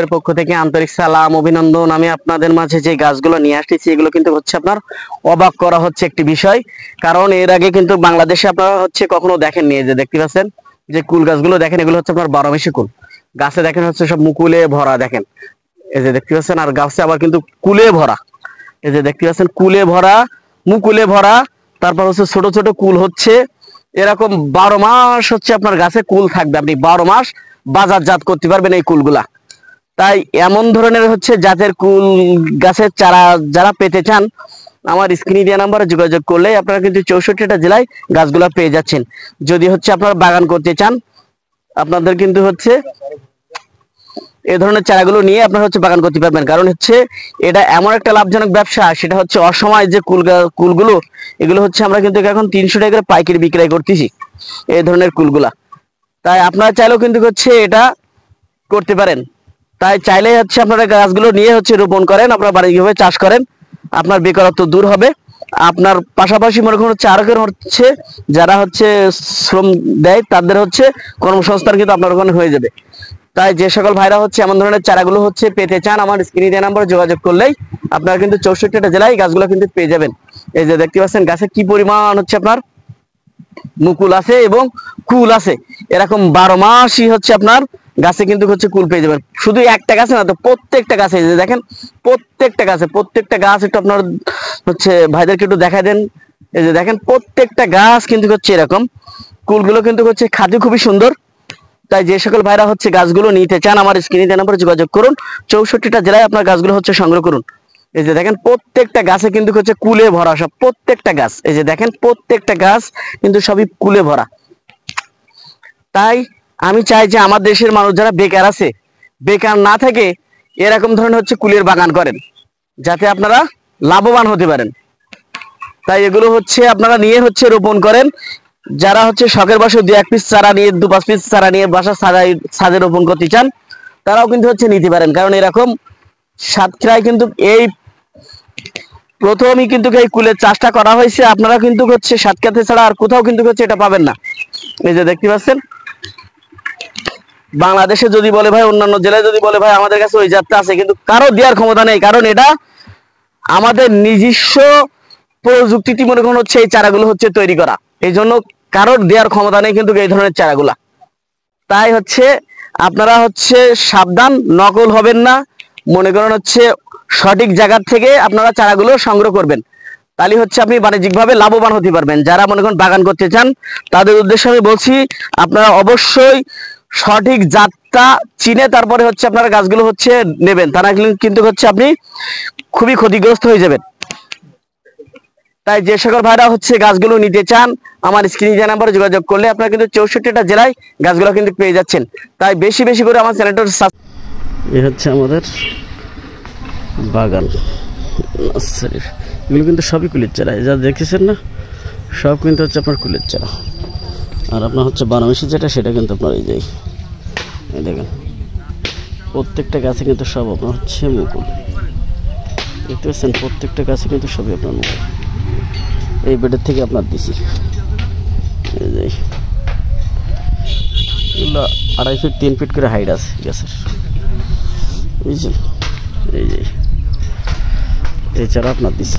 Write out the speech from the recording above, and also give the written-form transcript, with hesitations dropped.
এর পক্ষ থেকে আন্তরিক সালাম অভিনন্দন। আমি আপনাদের মাঝে যে গাছগুলো নিয়ে আসতেছি এগুলো কিন্তু হচ্ছে আপনার অবাক করা হচ্ছে একটি বিষয়। কারণ এর আগে কিন্তু বাংলাদেশে আপনারা হচ্ছে কখনো দেখেননি। এই যে দেখতে পাচ্ছেন যে কুল গাছগুলো দেখেন, এগুলো হচ্ছে আপনার 12 মাসি কুল গাছে দেখেন হচ্ছে সব মুকুলে ভরা। দেখেন এই যে দেখতে পাচ্ছেন, আর গাছে আবার কিন্তু কুলে ভরা। এই যে দেখতে পাচ্ছেন কুলে ভরা, মুকুলে ভরা, তারপর হচ্ছে ছোট ছোট কুল হচ্ছে। এরকম 12 মাস হচ্ছে আপনার গাছে কুল থাকবে, আপনি 12 মাস বাজারজাত করতে পারবেন এই কুলগুলা। তাই এমন ধরনের হচ্ছে জাতের কুল গাছের চারা যারা পেতে চান, আমার স্ক্রিনে দেওয়া নাম্বারে যোগাযোগ করলে আপনারা কিন্তু 64টা জেলায় গাছগুলা পেয়ে যাচ্ছেন। যদি হচ্ছে আপনারা বাগান করতে চান, আপনাদের কিন্তু হচ্ছে এই ধরনের চারাগুলো নিয়ে আপনারা হচ্ছে বাগান করতে পারবেন। কারণ হচ্ছে এটা এমন একটা লাভজনক ব্যবসা, সেটা হচ্ছে অসময় যে কুলগুলো এগুলো হচ্ছে আমরা কিন্তু এখন 300 টাকা করে পাইকারি বিক্রয় করতেছি এই ধরনের কুলগুলা। তাই আপনারা চাইলেও কিন্তু হচ্ছে এটা করতে পারেন। তাই চাইলে হচ্ছে আপনারা গাছগুলো নিয়ে হচ্ছে রোপণ করেন, আপনারা বাণিজ্যিকভাবে চাষ করেন, আপনার বেকারত্ব দূর হবে। আপনার পাশাপাশি মনে করুন হচ্ছে আরো হচ্ছে যারা হচ্ছে শ্রম দেয় তাদের হচ্ছে কর্মসংস্থান কিন্তু আপনার ওখানে হয়ে যাবে। তাই যে সকল ভাইরা হচ্ছে এমন ধরনের চারাগুলো হচ্ছে পেতে চান, আমার স্ক্রিনে দেওয়া নাম্বারে যোগাযোগ করলেই আপনারা কিন্তু 64টা জেলায় গাছগুলো কিন্তু পেয়ে যাবেন। এই যে দেখতে পাচ্ছেন গাছে কি পরিমাণ হচ্ছে আপনার মুকুল আছে এবং কুল আছে। এরকম 12 মাসই হচ্ছে আপনার গাছে কিন্তু হচ্ছে কুল পেয়ে যাবেন। শুধু একটা গাছে না, তো প্রত্যেকটা গাছে যে দেখেন প্রত্যেকটা গাছ একটু আপনার হচ্ছে ভাইদেরকে একটু দেখাই দেন। এই যে দেখেন প্রত্যেকটা গাছ কিন্তু হচ্ছে এরকম, কুলগুলো কিন্তু হচ্ছে খাদ্য খুবই সুন্দর। তাই যে সকল ভাইরা হচ্ছে গাছগুলো নিতে চান, আমার স্ক্রিনে দেওয়া নম্বরে যোগাযোগ করুন। 64টা জেলায় আপনার গাছগুলো হচ্ছে সংগ্রহ করুন। এই যে দেখেন প্রত্যেকটা গাছে কিন্তু হচ্ছে কুলে ভরা, সব প্রত্যেকটা গাছ। এই যে দেখেন প্রত্যেকটা গাছ কিন্তু সবই কুলে ভরা। তাই আমি চাই যে আমার দেশের মানুষ যারা বেকার আছে, বেকার না থেকে এরকম ধরনের হচ্ছে কুলের বাগান করেন, যাতে আপনারা লাভবান হতে পারেন। তাই এগুলো হচ্ছে আপনারা নিয়ে হচ্ছে রোপণ করেন। যারা হচ্ছে শখের বসে 2-1 পিস চারা নিয়ে 2-5 পিস চারা নিয়ে বাসা ছাদে রোপণ করতে চান, তারাও কিন্তু হচ্ছে নিতে পারেন। কারণ এরকম সাতক্ষীরায় কিন্তু এই প্রথমই কিন্তু এই কুলের চাষটা করা হয়েছে। আপনারা কিন্তু হচ্ছে সাতক্ষীরাতে ছাড়া আর কোথাও কিন্তু হচ্ছে এটা পাবেন না। এই যে দেখতে পাচ্ছেন, বাংলাদেশে যদি বলে ভাই, অন্যান্য জেলায় যদি বলে ভাই আমাদের কাছে ওই জাতটা আছে, কিন্তু কারো দেওয়ার ক্ষমতা নেই। কারণ এটা আমাদের নিজস্ব প্রযুক্তিতে মনে করেন হচ্ছে এই চারাগুলো হচ্ছে তৈরি করা, এই জন্য কারোর দেওয়ার ক্ষমতা নেই কিন্তু এই ধরনের চারাগুলা। তাই হচ্ছে আপনারা হচ্ছে সাবধান, নকল হবেন না। মনে করেন হচ্ছে সঠিক জায়গা থেকে আপনারা চারাগুলো সংগ্রহ করবেন, তাহলে হচ্ছে আপনি বাণিজ্যিকভাবে লাভবান হতে পারবেন। যারা মনে করেন বাগান করতে চান তাদের উদ্দেশ্যে আমি বলছি, আপনারা অবশ্যই সঠিক জাতটা চিনে তারপরে হচ্ছে আপনারা গাছগুলো হচ্ছে নেবেন, তা না কিন্তু হচ্ছে আপনি খুবই ক্ষতিগ্রস্ত হয়ে যাবেন। তাই যে সকল ভাইরা হচ্ছে গাছগুলো নিতে চান, আমার স্ক্রিনে দেওয়া নাম্বারে যোগাযোগ করলে আপনারা কিন্তু 64টা জেলায় গাছগুলো কিন্তু পেয়ে যাচ্ছেন। তাই বেশি বেশি করে আমার চ্যানেলটা এই হচ্ছে আমাদের বাগান নার্সারির, এগুলো কিন্তু সবই কুলের চারা। যা দেখেছেন না, সব কিন্তু হচ্ছে আপনার কুলের চারা। আর আপনার হচ্ছে 12 মাসি যেটা, সেটা কিন্তু আপনার এই যে দেখেন প্রত্যেকটা গাছে কিন্তু সব আপনার হচ্ছে মুকুল। দেখতে পাচ্ছেন প্রত্যেকটা গাছে কিন্তু সবই আপনার মুকুল। এই বেডের থেকে আপনার দিছি এই যে এগুলো 2.5 ফিট 3 ফিট করে হাইট আছে গাছের, বুঝছেন? এই যে এই চারা আপনার দিছি।